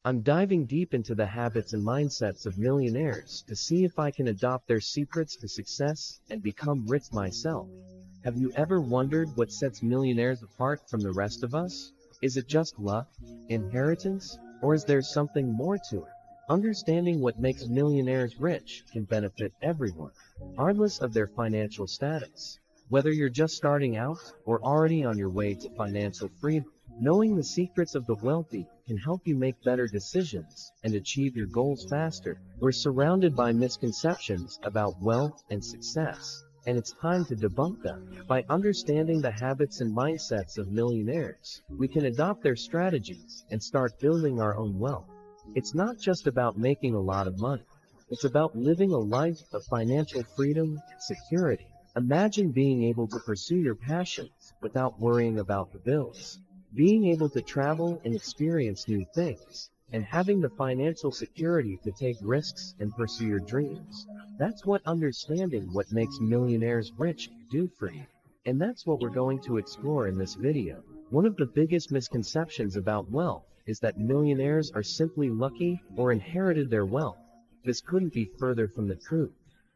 I'm diving deep into the habits and mindsets of millionaires to see if I can adopt their secrets to success and become rich myself. Have you ever wondered what sets millionaires apart from the rest of us? Is it just luck, inheritance, or is there something more to it? Understanding what makes millionaires rich can benefit everyone, regardless of their financial status. Whether you're just starting out or already on your way to financial freedom, knowing the secrets of the wealthy can help you make better decisions and achieve your goals faster. We're surrounded by misconceptions about wealth and success, and it's time to debunk them. By understanding the habits and mindsets of millionaires, we can adopt their strategies and start building our own wealth. It's not just about making a lot of money. It's about living a life of financial freedom and security. Imagine being able to pursue your passions without worrying about the bills, being able to travel and experience new things, and having the financial security to take risks and pursue your dreams. That's what understanding what makes millionaires rich can do for you. And that's what we're going to explore in this video. One of the biggest misconceptions about wealth is that millionaires are simply lucky or inherited their wealth. This couldn't be further from the truth.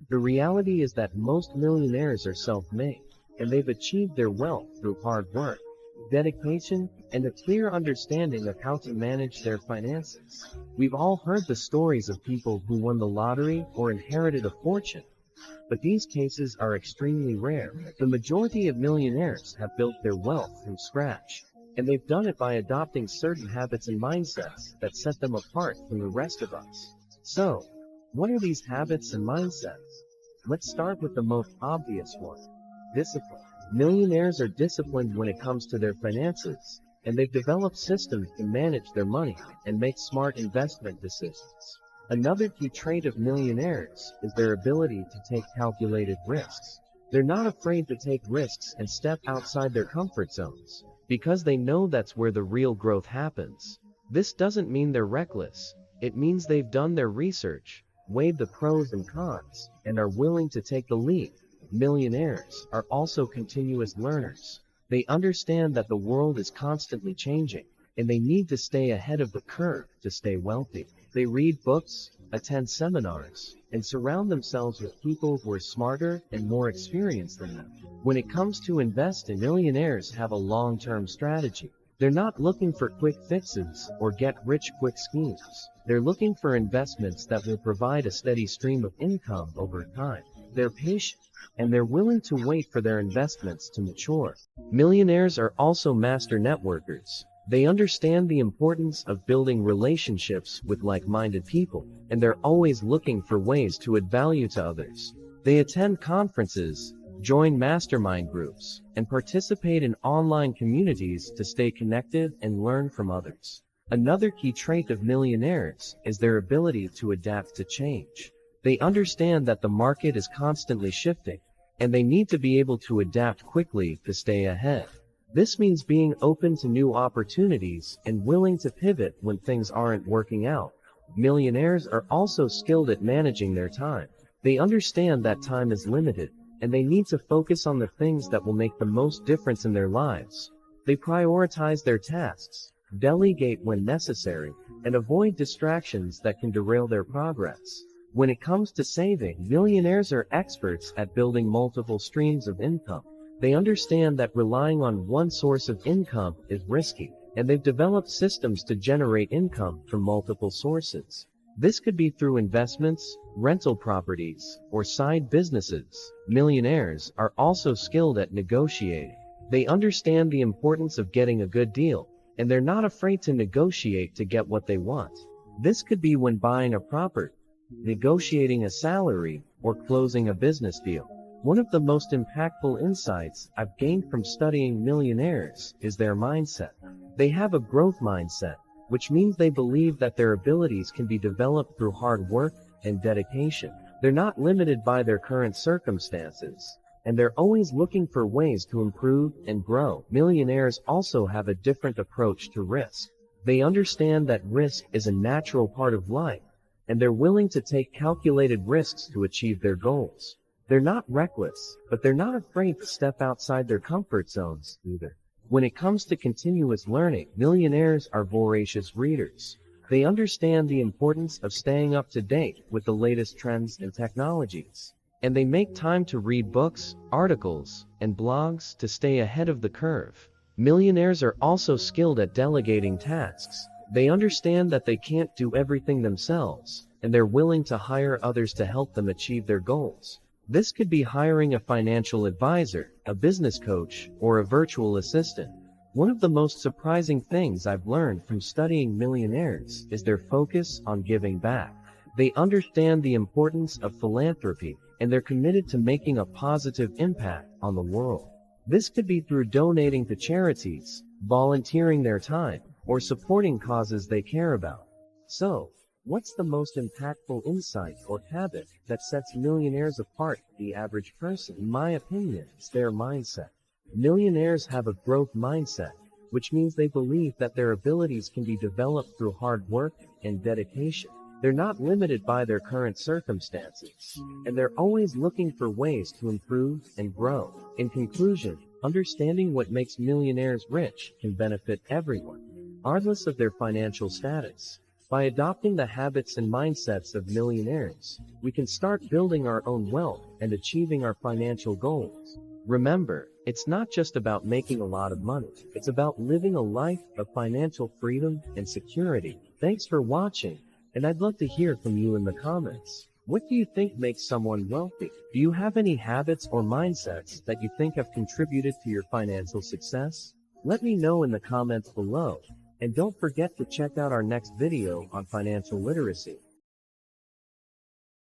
The reality is that most millionaires are self-made, and they've achieved their wealth through hard work, dedication, and a clear understanding of how to manage their finances. We've all heard the stories of people who won the lottery or inherited a fortune, but these cases are extremely rare. The majority of millionaires have built their wealth from scratch, and they've done it by adopting certain habits and mindsets that set them apart from the rest of us. So, what are these habits and mindsets? Let's start with the most obvious one: discipline. Millionaires are disciplined when it comes to their finances, and they've developed systems to manage their money and make smart investment decisions. Another key trait of millionaires is their ability to take calculated risks. They're not afraid to take risks and step outside their comfort zones, because they know that's where the real growth happens. This doesn't mean they're reckless. It means they've done their research, weighed the pros and cons, and are willing to take the leap. Millionaires are also continuous learners. They understand that the world is constantly changing, and they need to stay ahead of the curve to stay wealthy. They read books, attend seminars, and surround themselves with people who are smarter and more experienced than them. When it comes to investing, millionaires have a long-term strategy. They're not looking for quick fixes or get-rich-quick schemes. They're looking for investments that will provide a steady stream of income over time. They're patient, and they're willing to wait for their investments to mature. Millionaires are also master networkers. They understand the importance of building relationships with like-minded people, and they're always looking for ways to add value to others. They attend conferences, join mastermind groups, and participate in online communities to stay connected and learn from others. Another key trait of millionaires is their ability to adapt to change. They understand that the market is constantly shifting, and they need to be able to adapt quickly to stay ahead. This means being open to new opportunities and willing to pivot when things aren't working out. Millionaires are also skilled at managing their time. They understand that time is limited, and they need to focus on the things that will make the most difference in their lives. They prioritize their tasks, delegate when necessary, and avoid distractions that can derail their progress. When it comes to saving, millionaires are experts at building multiple streams of income. They understand that relying on one source of income is risky, and they've developed systems to generate income from multiple sources. This could be through investments, rental properties, or side businesses. Millionaires are also skilled at negotiating. They understand the importance of getting a good deal, and they're not afraid to negotiate to get what they want. This could be when buying a property, negotiating a salary, or closing a business deal. One of the most impactful insights I've gained from studying millionaires is their mindset. They have a growth mindset, which means they believe that their abilities can be developed through hard work and dedication. They're not limited by their current circumstances, and they're always looking for ways to improve and grow. Millionaires also have a different approach to risk. They understand that risk is a natural part of life, and they're willing to take calculated risks to achieve their goals. They're not reckless, but they're not afraid to step outside their comfort zones either. When it comes to continuous learning, millionaires are voracious readers. They understand the importance of staying up to date with the latest trends and technologies. And they make time to read books, articles, and blogs to stay ahead of the curve. Millionaires are also skilled at delegating tasks. They understand that they can't do everything themselves, and they're willing to hire others to help them achieve their goals. This could be hiring a financial advisor, a business coach, or a virtual assistant. One of the most surprising things I've learned from studying millionaires is their focus on giving back. They understand the importance of philanthropy, and they're committed to making a positive impact on the world. This could be through donating to charities, volunteering their time, or supporting causes they care about. So, what's the most impactful insight or habit that sets millionaires apart from the average person? In my opinion, it's their mindset. Millionaires have a growth mindset, which means they believe that their abilities can be developed through hard work and dedication. They're not limited by their current circumstances, and they're always looking for ways to improve and grow. In conclusion, understanding what makes millionaires rich can benefit everyone, regardless of their financial status. By adopting the habits and mindsets of millionaires, we can start building our own wealth and achieving our financial goals. Remember, it's not just about making a lot of money. It's about living a life of financial freedom and security. Thanks for watching, and I'd love to hear from you in the comments. What do you think makes someone wealthy? Do you have any habits or mindsets that you think have contributed to your financial success? Let me know in the comments below. And don't forget to check out our next video on financial literacy.